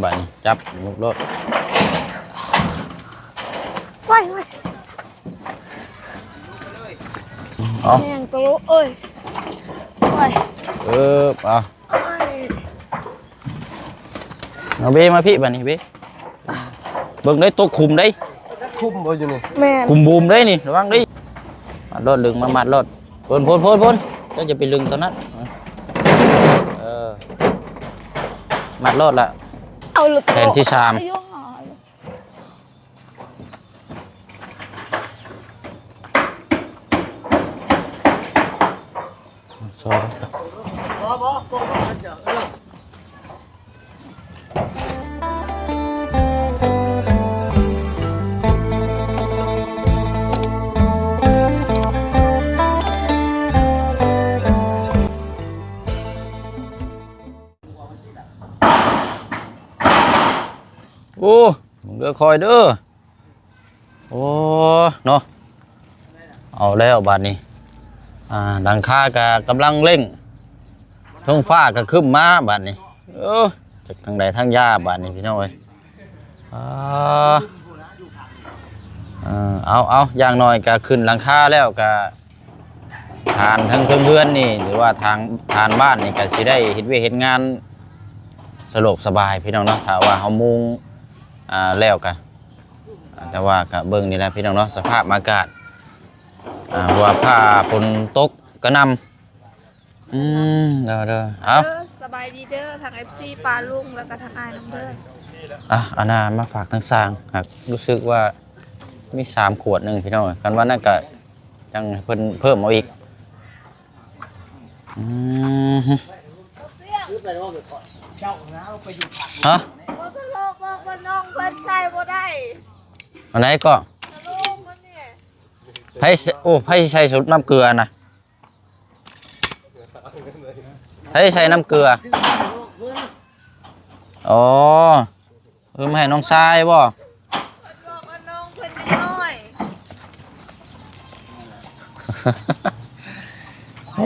บัดนี้จับมุกรถไว้เอาแห้งตัวเอ้ยไว้เอาเบมาพี่บัดนี้เบเบิ่งได้ตัวคุมได้คุมบ่อยู่นี่แม่คุมบูมได้นี่ระวังดิมัดรถลึงมามัดรถพ่นก็จะไปลึงตอนนั้นมัดรถละเอาหลุดแทนที่ชามโซ่โอ้มึงเด้อคอยเด้อโอ้เนาะเอาแล้วบาดนี้ดังค่ากะกำลังเร่งท้องฟ้าก็ขึ้นมาบาดนี้จากทางใดทางยาบาดนี้พี่น้องเอ้ยเอาอย่างน้อยก็ขึ้นหลังคาแล้วก็ทานทั้งเพื่อนนี่หรือว่าทานบ้านนี่ก็สิได้เฮ็ดเวยเฮ็ดงานสะดวกสบายพี่น้องเนาะถ้าว่าเฮามุงแล้วกันแต่ว่ากับเบิ้งนี่แหละพี่น้องเนาะสภาพอากาศว่าผ้าฝนตกกระนำเด้อเอาสบายดีเด้อทาง FC ปลาลุงแล้วก็ทางอายน้ำเด้ออาณามาฝากทั้งสร้างหากรู้สึกว่ามี3 ขวดหนึ่งพี่น้องกันว่าน่าจะยังเพิ่มเอาอีกฮะอันไหนก็ไผ่ใช้น้ำเกลือนะไผ่ใช้น้ำเกลืออ๋อคือไม่ให้น้องชายบ่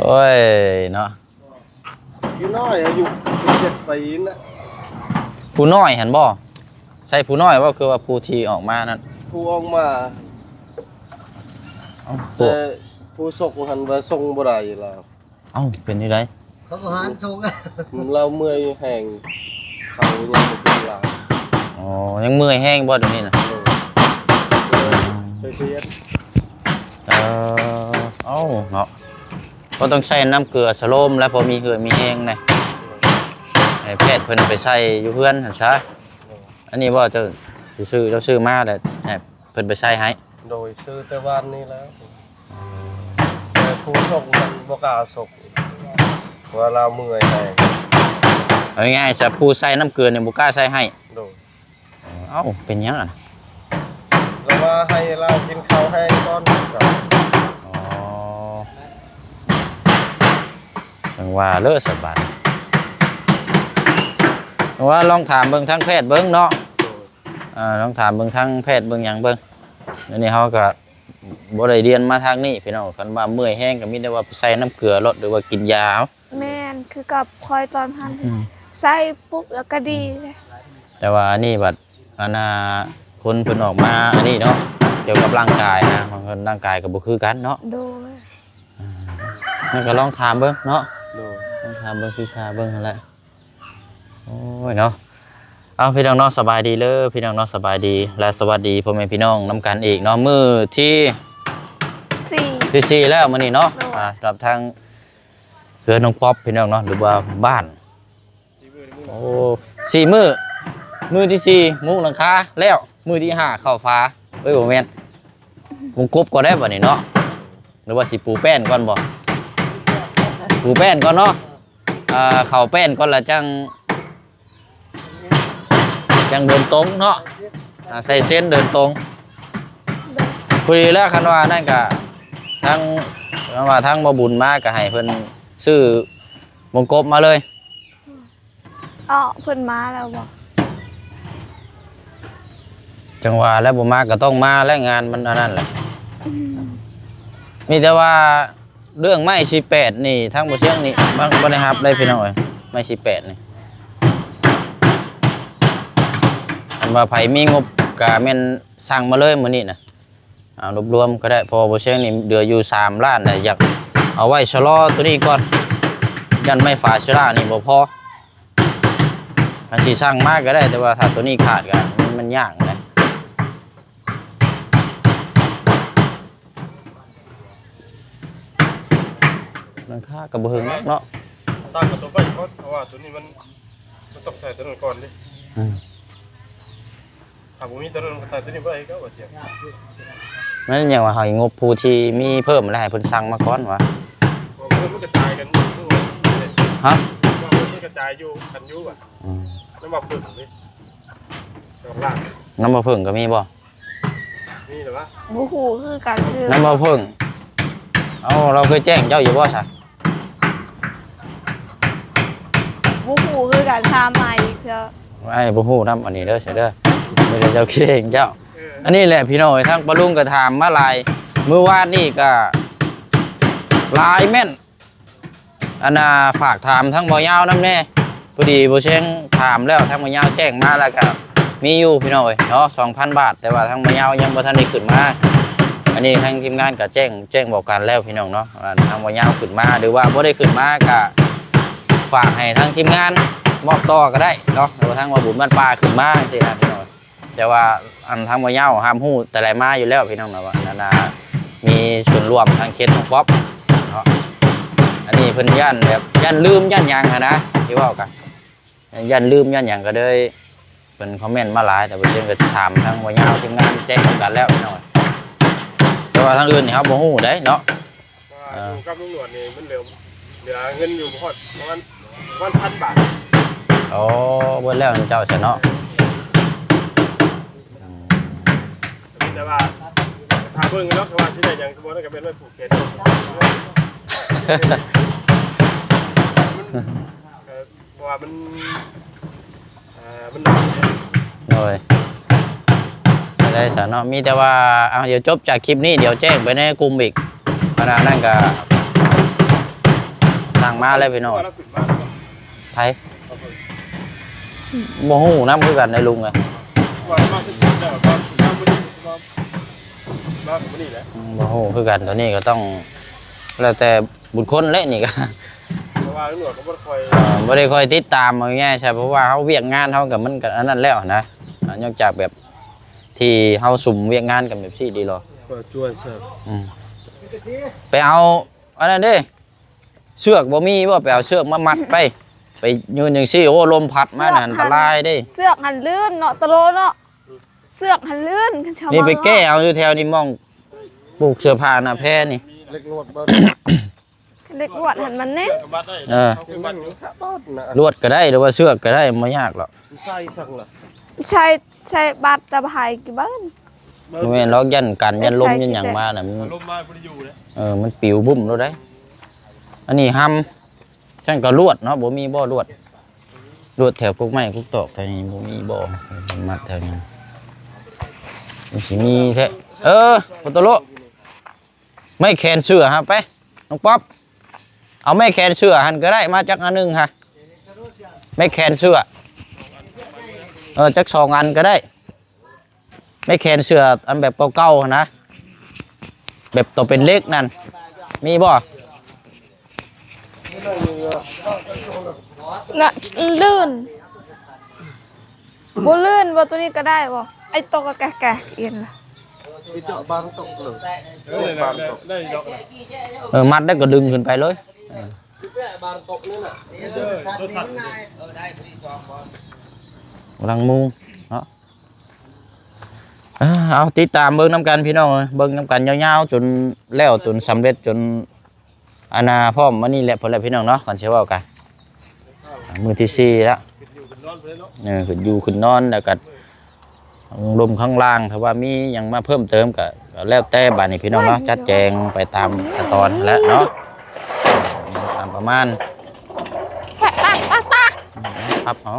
โอ้ยเนาะผู้น้อยอายุ17 ปีนะผู้น้อยเห็นบ่ใช่ผู้น้อยว่าคือว่าผู้ที่ออกมานั่นผู้ออกมาแต่ผู้ส่งหันว่าส่งบ่ได้แล้วเป็นยังไงเขาก็หันส่งเราเมื่อยแห้งเขายังบ่เป็นหลายยังเมื่อยแห้งบ่เดี๋ยวนี้นะไปเรียนเนาะก็ต้องใช้น้ำเกลือสโลมแล้วพอมีเหือมีแห้งนะให้แพทย์เพิ่นไปใช้อยู่เพื่อนหั่นซะอันนี้ว่าจะซื้อมาแต่เพิ่นไปใช้ให้โดยซื้อแต่วันนี้แล้วแต่ผู้ส่งมันบ่กล้าส่งว่าเราเมื่อยแห้งเอาง่ายๆซะผู้ใช้น้ำเกลือเนี่ยบ่กล้าใช้ให้โดยเป็นหยังอ่ะแล้วว่าให้เรากินข้าวแห้งก่อนซะว่าเลิศสบายว่าลองถามเบิ่งทางแพทย์เบิ่งเนาะลองถามเบิ่งทางแพทย์เบิ่งอย่างเบิ่งนี่เขาก็บ่ได้เรียนมาทางนี้พี่น้องคันว่าเมื่อยแห้งก็มีแต่ว่าใส่น้ำเกลือลดหรือว่ากินยาแม่นคือกับคอยตอนพันใส่ปุ๊บแล้วก็ดีเลยแต่ว่านี่บัดคนเพิ่นออกมาอันนี้เนาะเกี่ยวกับร่างกายนะบางคนร่างกายก็บ่คือกันเนาะโดยนี่ก็ลองถามเบิ่งเนาะลองถามเบิ่งศึกษาเบิ่งนั่นแหละโอ้ยเนาะเอาพี่น้องเนาะสบายดีเลยพี่น้องเนาะสบายดีและสวัสดีพ่อแม่พี่น้องน้ำกันอีกเนาะมื้อที่4แล้วมื้อนี้เนาะสำหรับทางเรือน้องป๊อปพี่น้องเนาะหรือว่าบ้าน4 มื้อที่4มุงหลังคาแล้วมื้อที่5เข้าฟ้าบ่แม่นวงกบก็ได้บ่นี่เนาะหรือว่าสิปูแป้นก่อนบ่ปูแป้นก่อนเนาะเข้าแป้นก่อนละจังเดินตรงเนาะใส่เส้นเดินตรงพอดีแล้วคันว่านั่นก็ทั้งบ่บุญมากก็ให้เพิ่นซื้อวงกบมาเลยเพิ่นมาแล้วบ่จังหวะแล้วบ่มาก็ต้องมาแล้วงานมันอันนั้นแหละมีแต่ว่าเรื่องไม้48นี่ทั้งบ่เชียงนี่บ่ได้รับได้พี่น้องเอ้ยไม้48นี่ ว่าไผมีงบก็แม่นสั่งมาเลยมื้อนี้น่ะเอารวมๆก็ได้เพอบ่เชียงนี่เหลืออยู่3ล้านน่ะอยากเอาไว้ชะลอตัวนี้ก่อนยันไม่ฝาชะลานี่บ่พออันที่สั่งมาก็ได้แต่ว่าถ้าตัวนี้ขาดก็มันยากนะราคาก็บ่ถึงเนาะ สร้างกับตัวไปก่อนเพราะว่าตัวนี้มันต้องใส่ตัวนั้นก่อนดิถ้าผมมีตัวนั้นก็ใส่ตัวนี้ไปก็ว่าเสีย นั่นอย่างว่าเฮางบผู้ที่มีเพิ่มแล้วให้เพิ่นสั่งมาก่อนวะ มันกระจายกันฮะมันกระจายอยู่กันอยู่อ่ะน้ำมาพึ่งดิ2 ล้าน น้ำมะเพิ่งก็มีบ่ นี่เหรอวะ บูฮูคือการคือ น้ำมะเพิ่งเอาเราเคยแจ้งเจ้าอยู่บ่ซะ บูฮูคือการทำใหม่คือ ไอ้บ่ฮู้นำอันนี้เด้อเสียเด้อไม่ได้เจ้าเก่งเจ้าอันนี้แหละพี่น้องทางปะลุงก็ถามมาหลายมื้อวานนี่ก็หลายแม่นอันน่ะฝากถามทั้งบ่ยาวนำแน่พอดีบ่เชียงถามแล้วทางบ่ยาวแจ้งมาแล้วก็มีอยู่พี่น้องเนาะ 2,000 บาทแต่ว่าทางบ่ยาวยังบ่ทันได้ขึ้นมาอันนี้ทางทีมงานก็แจ้งบอกกันแล้วพี่น้องเนาะทางบ่ยาวขึ้นมาหรือว่าบ่ได้ขึ้นมาก็ฝากให้ทางทีมงานมอบต่อก็ได้เนาะหรือว่าทางว่าบุญบ้านป่าขึ้นมาจังซี่นะพี่น้องแต่ว่าอันทางบ่ยาวห้ามฮู้แต่ไรมาอยู่แล้วพี่น้องเนาะว่านั่นน่ะมีส่วนร่วมทางเขตของป๊อปเนาะอันนี้เพิ่นย่านแบบย่านลืมย่านหยังหันนะที่เว้ากันย่านลืมย่านหยังก็เลยเป็นคอมเมนต์มาหลายแต่เพิ่นก็ถามทางบ่ยาวทีมงานแจ้งกันแล้วพี่น้องแต่ว่าทางอื่นนี่ครับบ่ฮู้ได้เนาะอยู่กับลุงหนวดนี่มันเหลือเงินอยู่พอดประมาณ1,000 บาทอ๋อเบิดแล้วเจ้าซะเนาะแต่ว่าถ้าเบิ่งแล้วก็ว่าสิได้หยังก็บ่ได้ก็เป็นไว้ผูกแขนเพราะว่ามันหนักโอ้ยได้ซะเนาะมีแต่ว่าเอาเดี๋ยวจบจากคลิปนี้เดี๋ยวแจ้งไปในกลุ่มอีกขณะนั้นก็สั่งมาเลยพี่น้องไผบ่ฮู้นำคือกันได้ลุงเอ้ยบ่ฮู้คือกันตัวนี้ก็ต้องแล้วแต่บุคคลแหละนี่ก็เพราะว่าตำรวจก็บ่ได้ค่อยติดตามเอาง่ายๆใช่เพราะว่าเฮาเวียกงานเฮาก็มันก็อันนั้นแล้วนะนอกจากแบบที่เฮาสุ่มเวียกงานกันแบบซี่ดีหรอช่วยเสิร์ฟไปเอาอันนั้นเด้เชือกบ่มีบ่ไปเอาเชือกมามัดไปยืนจังซี่โอ้ลมพัดมานั่นอันตรายเด้เสือกหันลื่นเนาะตะโลเนาะเสือกหันลื่นนี่ไปแก้เอาอยู่แถวนี้มองปลูกเสื้อผ้าหน้าแพนี่เล็กลวดเล็กลวดหันมันเน้นลวดก็ได้หรือว่าเชือกก็ได้ไม่ยากหรอกใช่สั่งล่ะใช่บาดตะไคร้กี่บ้านแม่นล็อกยันกันยันลมยันหยังมาน่ะมันลมมาบ่ได้อยู่เด้มันปิวบุ้มแล้วได้อันนี้ห้ำช่างก็ลวดเนาะบ่มีบ่ลวดแถวกุกไม้กุกตอกแถวนี้บ่มีบ่มัดแถวนี้มันสิมีแท้ปตโลไม่แขนเสื้อฮะไปน้องป๊อปเอาไม่แขนเสื้อหันก็ได้มาจักอันนึงฮะไม่แขนเสื้อจัก2 อันก็ได้ไม่แขนเสื้ออันแบบเก่าๆนะแบบตัวเป็นเล็กนั่นมีบ่น่ะลื่นบ่ลื่นบ่ตัวนี้ก็ได้บ่ไอ้ตกก็แก่ๆเอียนล่ะเจาะบานตกเลยบานตกได้ดอกมัดได้ก็ดึงขึ้นไปเลยบานตกนี่น่ะกำลังมุงเนาะเอาติดตามเบิ่งน้ำกันพี่น้องเบิ่งน้ำกันยาวๆจนแล้วจนสำเร็จจนอนาพร้อมวันนี้แหละพอแล้วพี่น้องเนาะก่อนเช้ากันมือที่4แล้วขึ้นอยู่ขึ้นนอนแล้วก็ลมข้างล่างถ้าว่ามียังมาเพิ่มเติมก็แล้วแต่บ้านนี้พี่น้องเนาะจัดแจงไปตามขั้นตอนแล้วเนาะตามประมาณครับเอา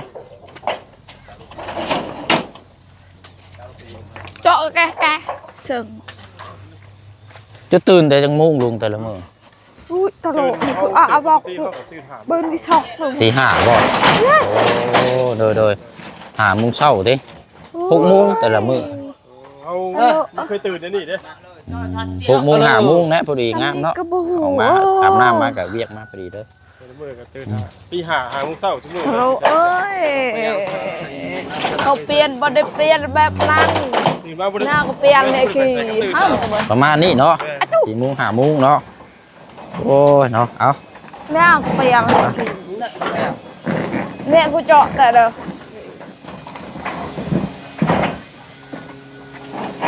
เจาะแก่ๆซึ่งจะตื่นแต่จังมุ่งลุงแต่ละมื้ออุ้ยตลกนี่กูบอกเบิ้ลที่2 ตี 5บ่โอ้โดย5 โมงเช้าดิโอ้ 6 โมงแต่ละมื้อ เอาเคยตื่นนี่เด้ 6 โมง5 โมงนะพอดีงามเนาะ ก็บ่ฮู้ ออกมาอาบน้ำมาก็เวียกมาพอดีเด้อ มื้อก็ตื่นตี5 5 โมงเช้าทุกมื้อ เราเอ้ยเขาเปลี่ยนบ่ได้เปลี่ยนแบบนั้น ตื่นมาบ่ได้ หน้าก็เปลี่ยนเลยคือเฮา ประมาณนี้เนาะ4 โมง5 โมงเนาะโอ้ยเนาะเอา หน้าก็เปลี่ยนเนี่ยกูเจาะแต่เด้อ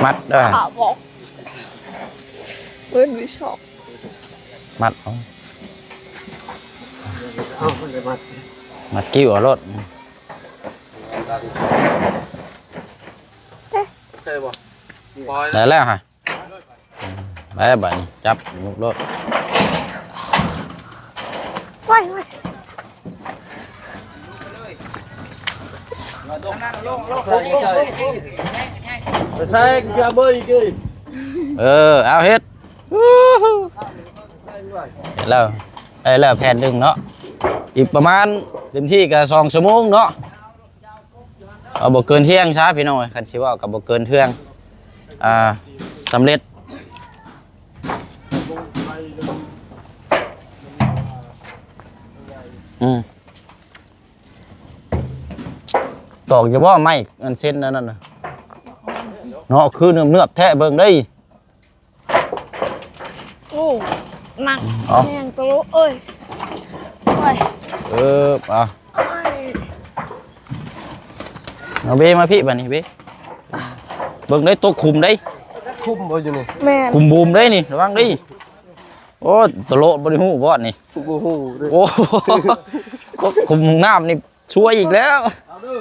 มัดเด้อ ขาบอกเพิ่นวิชอบ มัดเอา เอาเลยมา มัดกิ้วเอารถ เคยบ่ปล่อย ได้แล้วฮะไปบัดนี้จับมุกรถ ไว้ไว้ ไปใส่กระเบยกี่ เอาเฮ็ดเห็นแล้วได้แล้วแผ่นหนึ่งเนาะอีกประมาณเต็มที่ก็2 ชั่วโมงเนาะเอาบ่เกินเที่ยงซะพี่น้องคันสิว่ากับบ่เกินเที่ยงสำเร็จตอกจะว่าไม่อันเส้นนั่นน่ะเนาะคือเนื้อแท้เบิ่งได้ โอ้หนัก เอา แห้งตะลุเอ้ยไว้ เอาเบมาพี่บัดนี้เบเบิ่งได้ตัวคุมได้ คุ้มบ่อยู่นี่ แม่น คุมบูมได้นี่ระวังดิโอ้ตะโลบ่ได้ฮู้บ่นี่ บ่ฮู้เด้อ โอ้คุมน้ำนี่ช่วยอีกแล้ว เอาเด้อ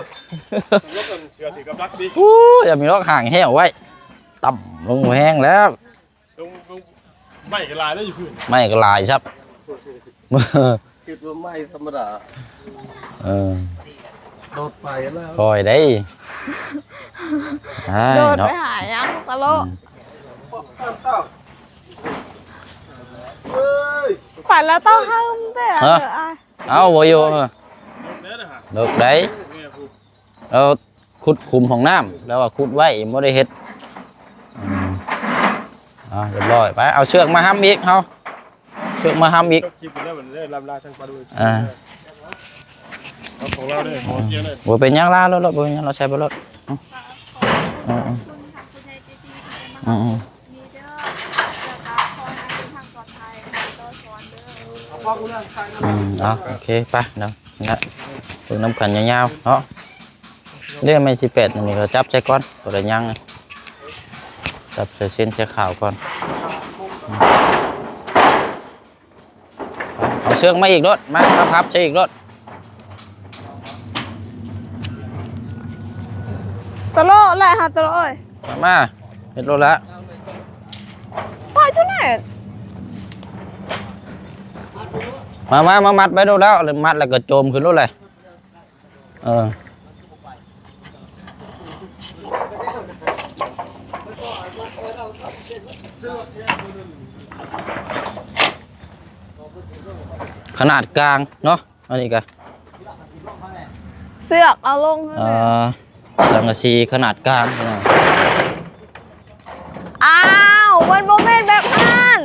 รถกันเสือถือกับรักดิ โอ้อย่ามีรอกห่างแห้วไว้ต่ำลงแห้งแล้ว ลงไม่กระลายแล้วอยู่พื้น ไม่ก็ลายครับ คิดว่าไม่ธรรมดา เออ โดดไปแล้ว คอยได้ใช่ โดด เนาะ ไปหายังตะลุ เฮ้ย ไปแล้วต้องห้ามเด้อเด้ออ้าย เอาบ่อยู่ รถเด้อนะฮะ เลิกได้ แม่พูด เราขุดคุมของน้ำแล้วว่าขุดไว้ไม่ได้เฮ็ดเรียบร้อยไปเอาเชือกมาห้ำอีกเฮาเชือกมาห้ำอีก ก็คิดแล้วมันได้ลำลาทั้งปลาด้วย อ่า เอาของเราด้วยขอเสียเลย บ่เป็นหยังล่ารถบ่เป็นหยังเราใช้บ่รถอืมโอเคไปเนาะนะดูน้ำกันยาวๆเนาะเรื่องไม่18นี่เราจับใส่ก่อนบ่ได้ยังจับใส่เส้นใส่ขาวก่อนเอาเชือกมาอีกรถมาพับใช้อีกรถ ตะลุแหละฮะตะลุเอ้ย มาเฮ็ดรถแล้ว ไปเท่าไหร่ มามัดไปรถแล้วมัดแล้วก็โจมขึ้นรถเลยขนาดกลางเนาะอันนี้ก็ เสือกเอาลงเท่านั้น สังกะสีขนาดกลาง อ้าวมันโมเมนต์แบบนั้น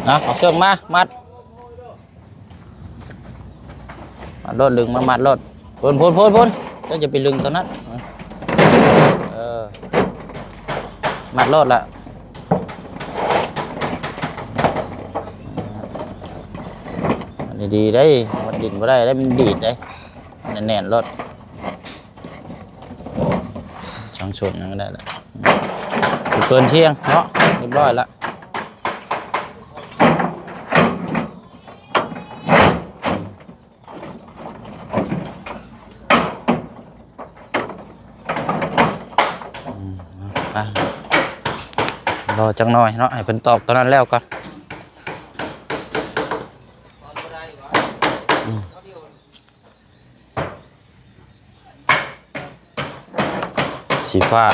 เอาเครื่องมามัดรถลึงมามัดรถพ้นก็จะไปลึงตอนนั้นมัดรถละดีได้มันดินไม่ได้ได้มันดีดได้แน่นๆรถช่างชนยังได้ละเกินเที่ยงเนาะเรียบร้อยละรอจังหน่อยเนาะให้เพิ่นตอบตอนนั้นแล้วก่อนสีฟ้า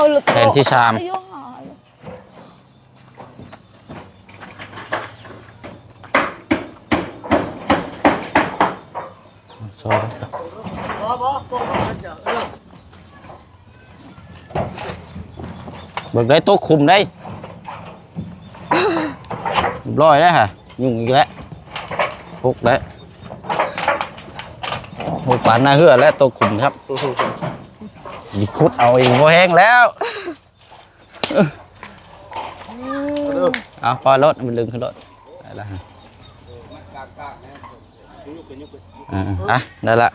หลุด แผ่นที่สาม ซอยเบิกได้โต๊ะคุมได้เรียบร้อยแล้วฮะยุ่งอีกแล้วพกแล้วโอ้ปานหน้าเหือแล้วโต๊ะคุมครับยิคุดเอาเองพอแห้งแล้วเอาปล่อยรถมันดึงขึ้นรถได้แล้วฮะได้ละ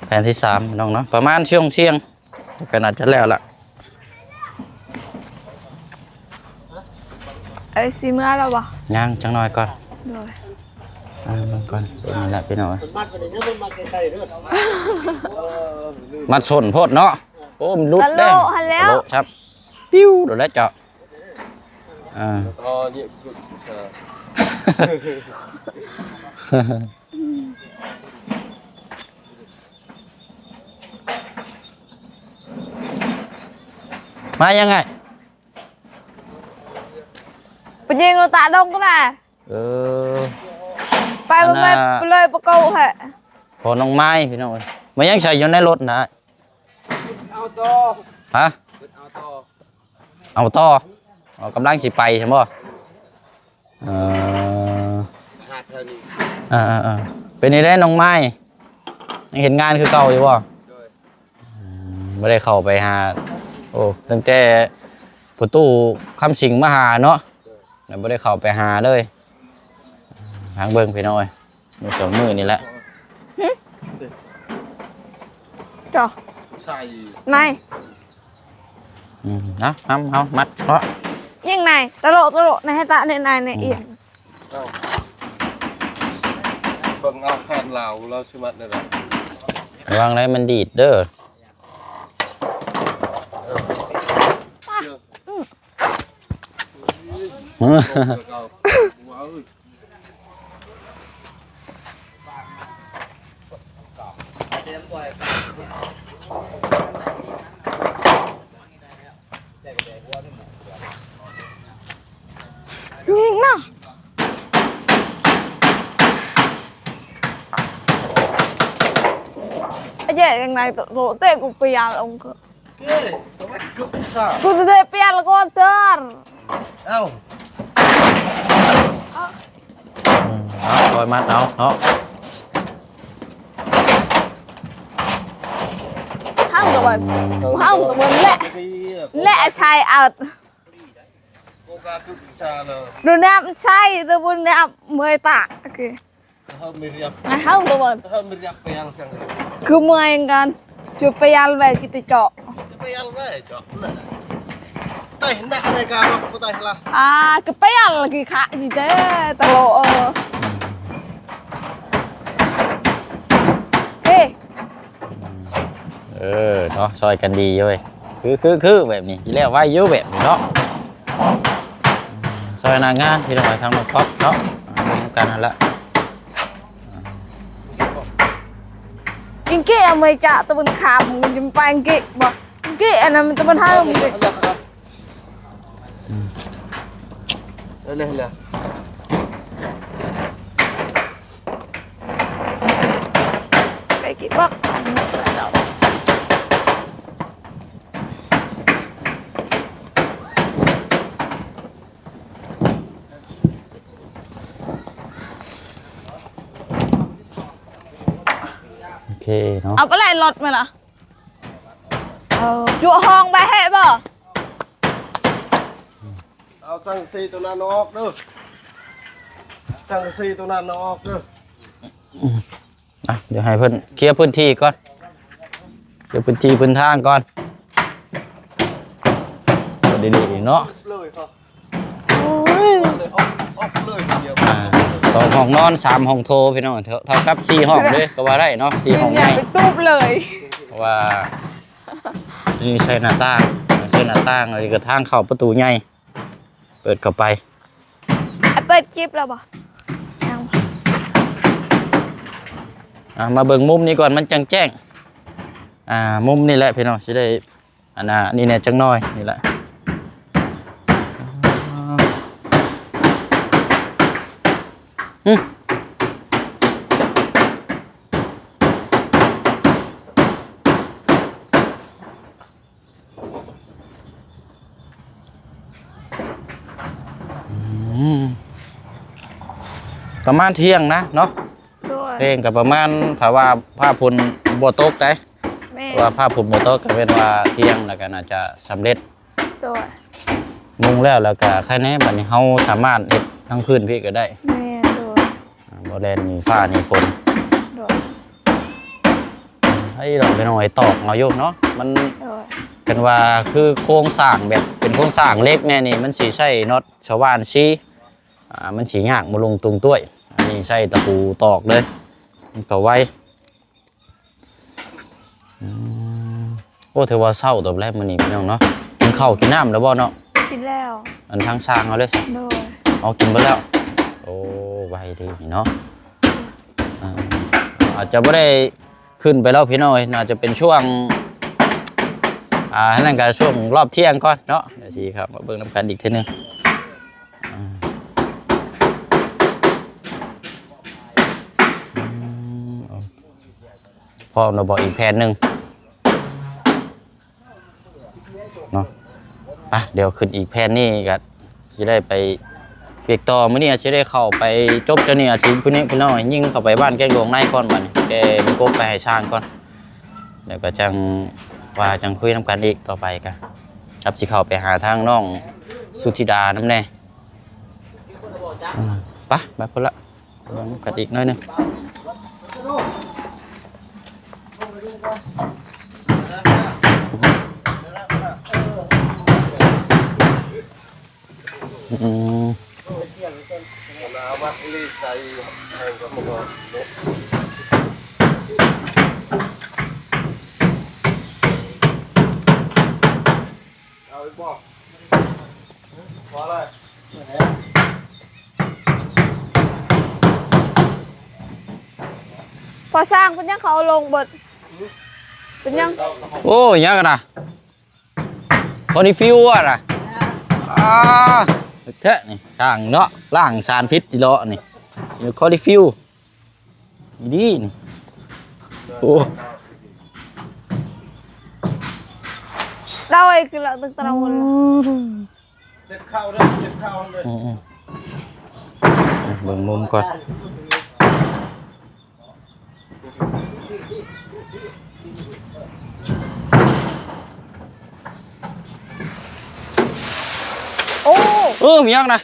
แผ่นที่3น้องเนาะประมาณช่วงเที่ยงก็น่าจะแล้วล่ะ ไอ้ซีเมื่อเราบ่ ย่างจังหน่อยก่อน โดย เบิ่งก่อนเป็นนั่นแหละพี่น้องมัดสนโพดเนาะโอ้มันรุด ตะโล เด้ หันแล้ว ตะโลครับปิ้วโดนแล้วเจาะอ๋อเนี่ยมายังไง ไปยิงเราตาดงก็ได้ เออ ไปมันไปเลยประกูเหะ พอน้องไม้พี่น้องมายังใส่อยู่ในรถนะ เอาต่อ ฮะ เอาต่อ เอาต่อเอากำลังสิไปใช่ไหมเออ หาเท่านี้ เป็นนี่ได้น้องไม้ยังเห็นงานคือเก่าอยู่ป่ะไม่ได้เข้าไปหาโอ้ตั้งแต่ประตูคำสิงมาหาเนาะแล้วไม่ได้เข้าไปหาเลยทางเบิ้งพี่น้อยมือสองมือนี่แหละ จ้ะ ใช่ นาย เอามัดเพราะ ยิงนายตะโลในให้ตาในนายในเอียง เบิ่งเอาแผ่นเหลาเราชิมัดได้หรอ ระวังอะไรมันดีดเด้อยิงนะไอ้เจ๊ยังไงตัวโรเต้กูเปลี่ยนลงก็ เก้ทำไมกุซ่า กูจะได้เปลี่ยนแล้วก็เตือน เอ้า คอยมัดเอาเนาะ ห้ามกับมันห้ามกับมันแหละชายอัด โอกากุซ่าเลย ดูน้ำใช่ตัวบนน้ำเมื่อยตาโอเค เฮาไม่เรียบ ห้ามกับมัน เฮาไม่เรียบไปยังสัง คือเมื่อยกันจะไปยันไปกิตเจาะ จะไปยังไงจ๊ะแต่เห็นได้ในการว่าผู้ใดล่ะ ก็ไปยันละกี่ขาจีเจ้ตลกเฮ้ เนาะซอยกันดีเว้ยคือแบบนี้ที่แล้วไว้เยอะแบบนี้เนาะซอยนางงานที่เราไปทำมาครบเนาะทำกันนั่นแหละ กินเกะไม่จะตัวมันขาบมันจะไปเกะบอกเกะอันนั้นมันจะมันห้ามเกะ เลย ไปกินบอกโอเคเนาะ เอาไปไล่รถไหมล่ะจั่วห้องไปให้บ่ เอาสังสีตัวนั้นออกเด้อสังสีตัวนั้นออกเด้อ เดี๋ยวให้เพิ่นเคลียร์พื้นที่ก่อนเคลียร์พื้นที่พื้นทางก่อนดีๆเนาะ เลยครับเลยออกเลยเดียว 2 ห้องนอน3 ห้องโถพี่น้องเท่ากับ4 ห้องเลยก็ว่าได้เนาะ4 ห้อง อย่า ใหญ่ ไปตูบเลย เพราะว่านี่ใช้หน้าต่างอะไรก็ทางเข้าประตูใหญ่เปิดเข้าไป เปิดจิบแล้วบ่ยัง มาเบิ่งมุมนี้ก่อนมันจังแจ้งมุมนี่แหละพี่น้องสิได้ อันน่ะนี่เนี่ยจังน้อยนี่แหละอืมประมาณเที่ยงนะเนาะ ด้วย เพลงกับประมาณถ้าว่าผ้าพุ่นบัวตกได้ แม่ ว่าผ้าพุ่นบัวตกก็เป็นว่าเที่ยงแล้วก็น่าจะสำเร็จ ด้วย มุงแล้วก็แค่นี้บัดนี้เฮาสามารถเฮ็ดทั้งพื้นพี่ก็ได้ แม่ด้วย บ่แลนมีฟ้ามีฝน ด้วย ให้เราไปหน่อยตอกเอาอยู่เนาะมัน ด้วย กันว่าคือโครงสร้างแบบเป็นโครงสร้างเล็กแน่นี่มันสิใช้น็อตชาวบ้านชี้มันสิยากบ่ลงตรงต้วยอันนี้ใช้ตะปูตอกเลยมันก็ไวโอ้ถือว่าเศร้าตัวแรกมื้อนี้พี่น้องเนาะกินข้าวกินน้ำแล้วบ่เนาะ กินแล้ว อันทางสร้างเอาเลย ด้วย เอากินไปแล้วโอ้ไวดีนี่เนาะอาจจะไม่ได้ขึ้นไปแล้วพี่น้อยน่าจะเป็นช่วงนั่นก็ช่วงรอบเที่ยงก่อนเนาะเดี๋ยวสิครับมาเบิ่งน้ำกันอีกทีนึงพอเราบอกอีกแผนหนึ่งเนาะเดี๋ยวขึ้นอีกแผนนี่ก็จะได้ไปเปียกต่อมื้อนี้จะได้เข้าไปจบเจ้านี่อาชีพพี่น้อยยิ่งเข้าไปบ้านแกงหลวงในก่อนบัดนี้แกมีกบไปให้ช่างก่อนเดี๋ยวก็จังว่าจังคุยน้ำกันอีกต่อไปกันครับสิเข้าไปหาทางน้องสุธิดาน้ำแน่ไปพุ่นละลองกันอีกหน่อยหนึงนาวัดลีใส่แห่งกับมันเอาไปบอกพออะไร พอสร้างเป็นยังเขาเอาลงเบิดเป็นยัง โอ้ยยังกันนะคอนิฟิวอ่ะนะเท่นี่ช่างเนาะล่างสารพิษดีเลาะนี่คอนิฟิวดีนี่โอ้ เราไอ้คือเราตึกตะวัน เจ็บเข่าเลยเจ็บเข่าเลย เบิ่งมุมก่อน โอ้ มียังนะ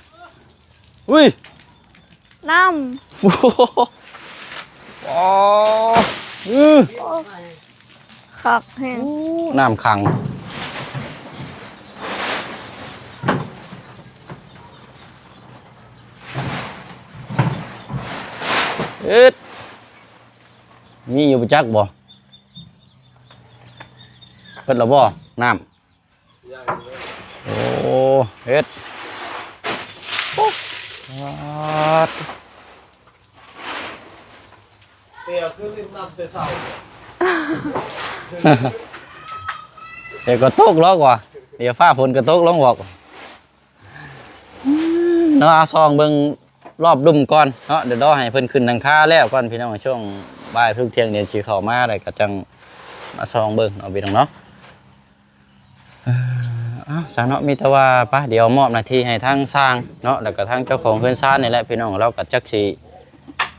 อุ้ย น้ โอ้โหอ๋อ ำขักแห้ง น้ำขังมีอยู่ประจักบ่เปิดแล้วบ่น้ำโอ้เฮ็ดวัด เตี้ยขึ้นน้ำเตะเสา เดี๋ยวก็ตกแล้วกว่าเดี๋ยวฟ้าฝนก็ตกลงบอกเนาะซองเบิ่งรอบดุ่มก่อนเนาะเดี๋ยวรอให้เพิ่นขึ้นหลังคาแล้วก่อนพี่น้องช่วงบ่ายเพิ่งเที่ยงเดือนสิเข้ามาได้ก็จังมาซองเบิ่งเอาพี่น้องเนาะสาเนาะมีแต่ว่าปะเดี๋ยวมอบหน้าที่ให้ทางสร้างเนาะแล้วก็ทางเจ้าของเพื่อนซ่านนี่แหละพี่น้องเราก็จักสิ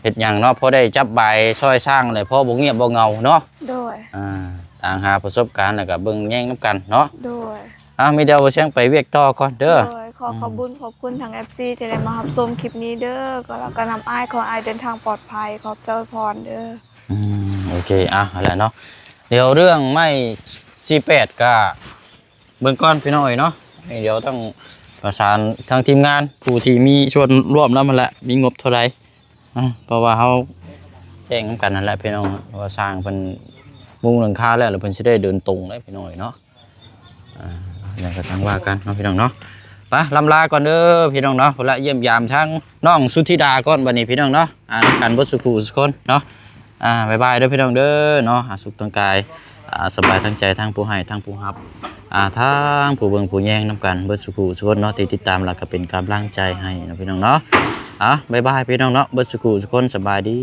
เฮ็ดหยังเนาะพอได้จับใบซอยสร้างเลยพอบ่เงียบบ่เงาเนาะ ด้วย ต่างหาประสบการณ์แล้วก็เบิ่งแย่งน้ำกันเนาะ ด้วย มีเดียวเชียงไปเวียกต่อก่อนเด้อ ด้วยขอบคุณทาง FC ที่ได้มารับชมคลิปนี้เด้อก็แล้วก็นำอ้ายขออ้ายเดินทางปลอดภัยขอบเจ้าพรเด้อ โอเคอะไรเนาะเดี๋ยวเรื่องไม่48ก็เบิ่งก่อนพี่น้อยเนาะเดี๋ยวต้องประสานทางทีมงานผู้ที่มีส่วนร่วมนำมันแหละมีงบเท่าไหร่เพราะว่าเฮาแจ้งนำกันนั่นแหละพี่น้องว่าสร้างเพิ่นมุงหลังคาแล้วเพิ่นสิได้เดินตรงได้พี่น้อยเนาะอย่างก็ทางว่ากันเนาะพี่น้องเนาะไปลำลาก่อนเด้อพี่น้องเนาะพุ่นละเยี่ยมยามทั้งน้องสุธิดาก่อนบัดนี้พี่น้องเนาะกันบ่สุขุสุคนเนาะบ๊ายบายเด้อพี่น้องเด้อเนาะสุขทางกาย สบายทั้งใจทั้งผู้ให้ทั้งผู้รับทั้งผู้เบิ่งผู้แย่งนํกันเบิดสุขุสุคนเนาะที่ติดตามแล้วก็เป็นกำลังใจให้นะพี่น้องเนาะบ๊ายบายพี่น้องเนาะเบิดสุขุสุคนสบายดี